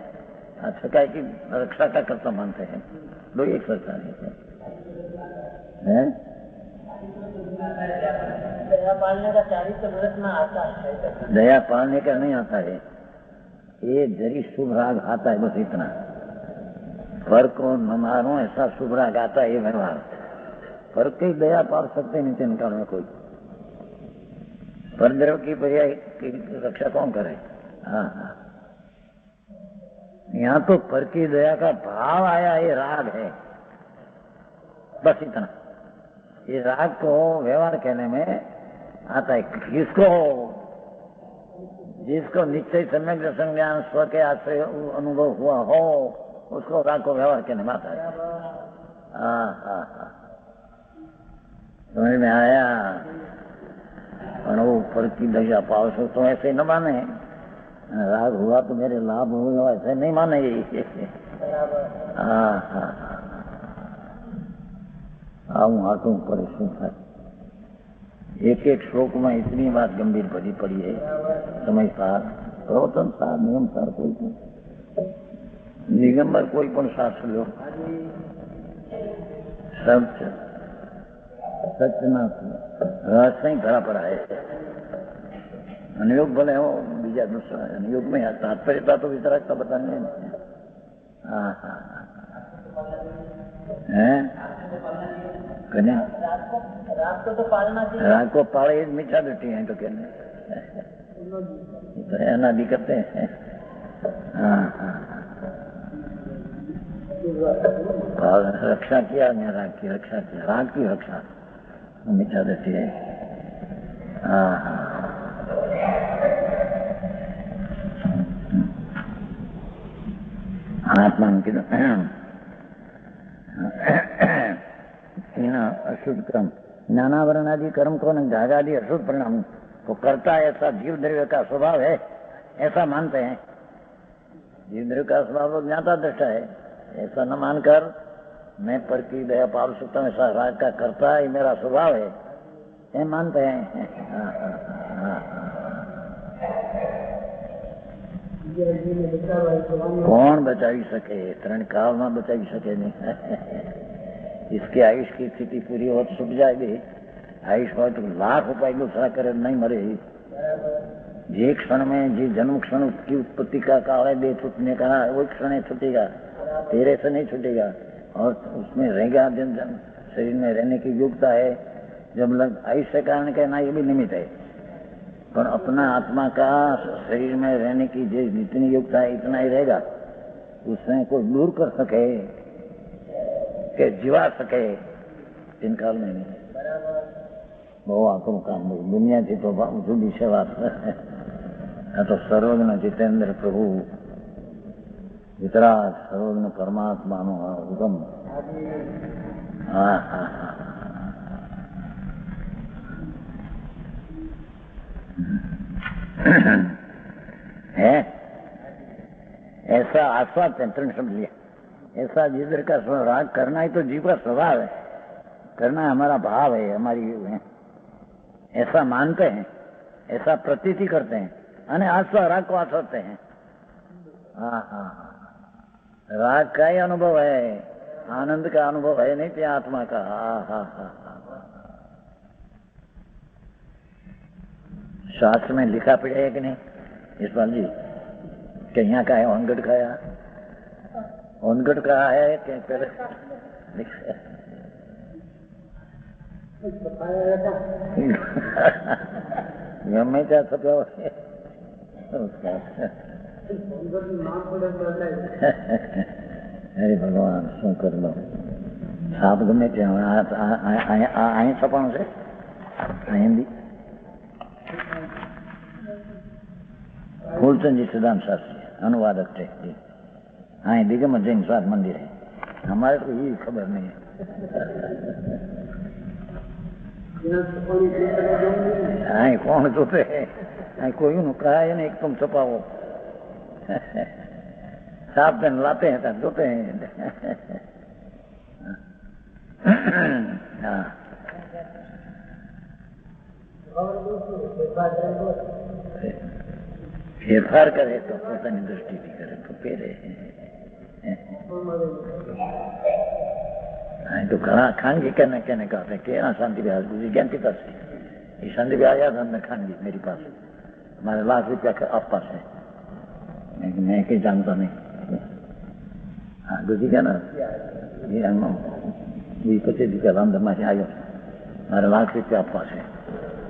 A: अच्छा का की रक्षा का कर्ता मानते हैं। दो एक सरकार है।
C: दया पालने का चारित्र व्रत में आता है।
A: दया पालने का नहीं आता है। ये जरी शुभ राग आता है बस इतना। फर्क को न मारो ऐसा शुभ राग आता है ये व्यवहार। फर्क ही दया पाल सकते नहीं तीन काल में कोई। परद्रव की पर्याय की रक्षा कौन करे। यहाँ तो पर की दया का भाव आया ये राग है बस इतना। ये राग को व्यवहार कहने में आता है। जिसको निश्चय सम्यक दर्शन ज्ञान स्व के आश्रय अनुभव हुआ हो उसको राग को व्यवहार कहने में आता है। समझ में आया। और वो फर्क की दशा पाओ तो ऐसे न माने। राग हुआ तो मेरे लाभ हुआ ऐसे नहीं माने। आऊं हाथों पर है। एक एक श्लोक में इतनी बात गंभीर भरी पड़ी है। समय सार प्रवचन सार नियम सार कोई निगंबर कोई पण शास्त्र लो सब सचना रहस्य ही भरा पड़ा है। अनुयोग भले हो बीजा दूसरा अनुयोग में तात्पर्यता तो वितरकता बताने है। राग को पाले मीठा दृष्टि है तो कहने तो अनादि करते हैं। रक्षा किया मैं राग की रक्षा किया राग की रक्षा मीठा दृष्टि है। आत्मा की अशुद्ध कर्म ज्ञानावरण आदि कर्म को जागादि अशुद्ध परिणाम को करता ऐसा जीव द्रव्य का स्वभाव है ऐसा मानते हैं। जीव द्रव्य का स्वभाव तो ज्ञाता दृष्टा है ऐसा न मानकर मैं पर की दया पाल सकता हूँ ऐसा राग का करता है मेरा स्वभाव है ये मानते हैं। कौन बचाई सके तरण काल में बचाई सके नहीं। इसके आयुष की स्थिति पूरी हो तो छूट जाएगी। आयुष हो तो लाख रुपए दूसरा करे नहीं मरे। जे क्षण में जी जन्म क्षण की उत्पत्ति का काल है दे छूटने का वो क्षण छूटेगा तेरे से नहीं छूटेगा और उसमें रहेगा जन जन शरीर में रहने की योग्यता है। जब लग आयुष के कारण कहना ये भी निमित्त है पर अपना आत्मा का शरीर में रहने की जितनी योग्यता है इतना ही रहेगा। उसमें कोई दूर कर सके के जीवा सके इन काल में नहीं। बहुत आत्म काम दुनिया की तो जुड़ी से बात है तो सर्वज्ञ जितेंद्र प्रभु वितराग सर्वज्ञ परमात्मा नो हुकम। है ऐसा आस्वाद तंत्र समझ लिया। ऐसा जिधर का राग करना ही तो जीव का स्वभाव है। करना हमारा भाव है हमारी है। ऐसा मानते हैं ऐसा प्रतीति करते हैं અને આસ્વા राग को आसरते हैं। हाँ हाँ, राग का ही अनुभव है, आनंद का अनुभव है नहीं, त्या आत्मा का। हाँ हाँ हाँ, शास्त्र में लिखा पड़ा है कि नहीं यशपाल जी, कि यहाँ का है ओनगढ़ का है, ओनगढ़ का है कि पहले गमे क्या छपा अरे भगवान શું કરી લો સાપ ગમે ત્યાં અહીં છપાણું છે હિન્દી फूलचंद जी सिद्धांत शास्त्री अनुवादक थे जी। हाँ दिगम जैन स्वाद मंदिर है, हमारे को ये खबर नहीं है। हाँ कौन छुपे है, कोई नु कहा है नहीं तुम छुपाओ साफ पेन लाते हैं तब छुपे हैं। हाँ फेरफार करे तो પોતાની દ્રષ્ટિથી કરે તો પહેરે। तो खानगी कहने कहते हैं कि शांति विहार गुजरी ज्ञान के पास ये शांति विहार आया था हमने खानगी मेरे पास, हमारे ₹1,00,000 के आप पास है, मैं कहीं जानता नहीं। हाँ गुजरी क्या ना ये हम 25 रुपया रामधन में आयो, हमारे ₹1,00,000 आप पास है,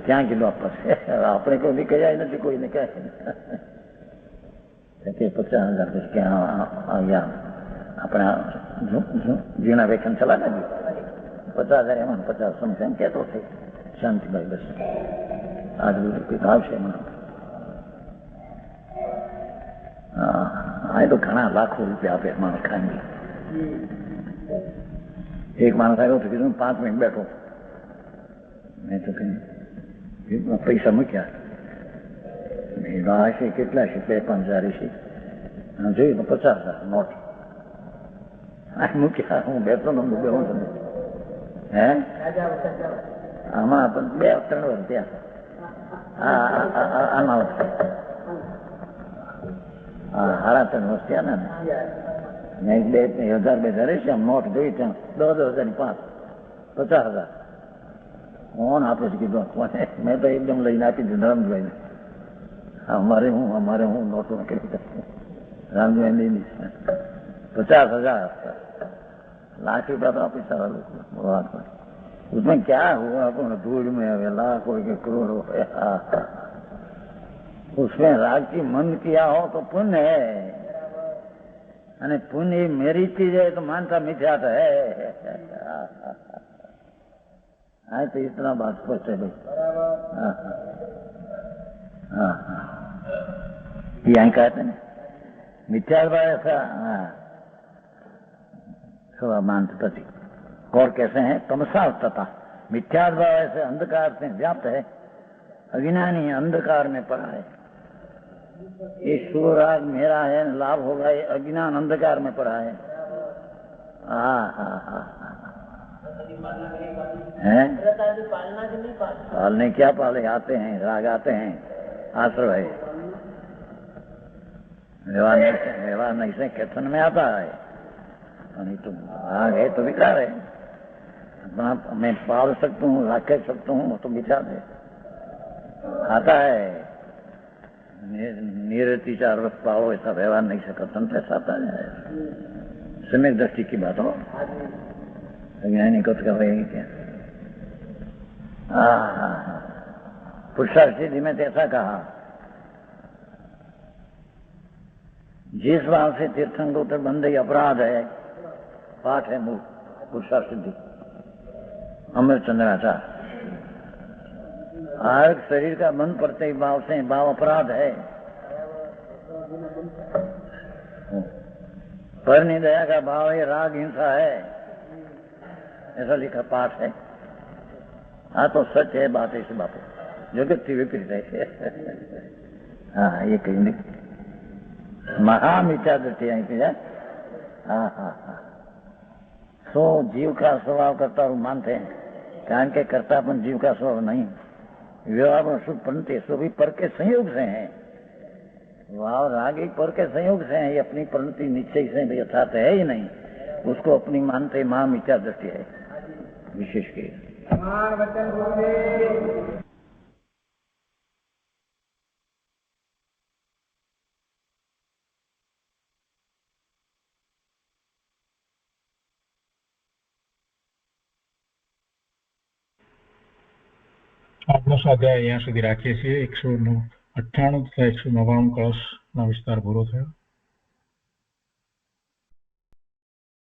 A: क्या किलो आप पास है, अपने को नहीं कहा नहीं, कोई नहीं कहे 50,000 क्या या अपना जीना वेतन चला ना जी 50,000 एम 50 समथिंग कहते थे शांति भाई बस आज भी भाव से मना तो घना लाखों रुपया आपे मानो खाएंगे। एक मानस आयो तो कीधुं 5 मिनट बैठो, मैं तो कहीं पैसा मूक्या राशि કેટલા છે 2-5 હજાર છે જોયું તો 50,000 નોટ મૂક્યા હું બેઠો ને બેહું છું હે આમાં પણ 2-3 વર્ષ ત્યાં આમાં 3.5 વર્ષ ત્યાં ને મેં 1,000-2,000 છે આમ નોટ જોઈ ત્યાં 10,000 5 50,000 કોણ આપે છે કીધું મેં તો એકદમ લઈને આપી દીધું ધરમભાઈને हमारे हूँ नोटों के राम जी नहीं 50,000 ₹1,00,000 तो आप पैसा उसमें क्या हुआ अपन धूल में हवे लाख हो के करोड़ हो, उसमें राग की मन किया हो तो पुण्य है, अने पुण्य मेरी चीज है तो मानता मिथ्या तो है। हाँ तो इतना बात सोचे भाई। हाँ हाँ यहाँ कहते हैं मिथ्याभाव ऐसा थोड़ा मानते प्रति और कैसे हैं तमसा तथा मिथ्याभाव ऐसे अंधकार से व्याप्त है, अज्ञानी अंधकार में पड़ा है। ये सूराग मेरा है लाभ होगा, ये अज्ञान अंधकार में पड़ा है। हाँ हाँ हाँ हैं पालने क्या पाले आते हैं राग आते हैं आश्रय है, व्यवहार नहीं से कथन में आता है, तो राग है तो विकार है, मैं पाल सकता हूँ रख सकता हूँ तो विचार है आता है। निरति 4 वर्ष पाओ ऐसा व्यवहार नहीं से कथन पैसा आता है। समय दृष्टि की बात हो ज्ञानी को कर रहे क्या। पुरुषार्थ सिद्धि में ऐसा कहा जिस भाव से तीर्थंकर बंदे अपराध है पाठ है मूल पुरुषार्थ सिद्धि अमृतचंद्राचार्य। आर्ग शरीर का बंद पड़ते ही भाव से भाव अपराध है, पर दया का भाव है राग हिंसा है, ऐसा लिखा पाठ है। हाँ तो सच है बात ऐसी बात है जगत की विपरीत है। हाँ ये कहीं महामिथ्या दृष्टि आई थी। हाँ हाँ हाँ सो जीव का स्वभाव करता रूप मानते हैं, कारण के करता अपन जीव का स्वभाव नहीं, व्यवहार शुभ बनते सो भी पर के संयोग से हैं, वाव राग एक पर के संयोग से है, ये अपनी परिणति निश्चय से यथार्थ है ही नहीं, उसको अपनी मानते महा मिथ्या दृष्टि है विशेष के।
B: આજનો સ્વાધ્યાય અહીંયા સુધી રાખીએ છીએ. 198 તથા 199 કળશનો વિસ્તાર પૂરો થયો.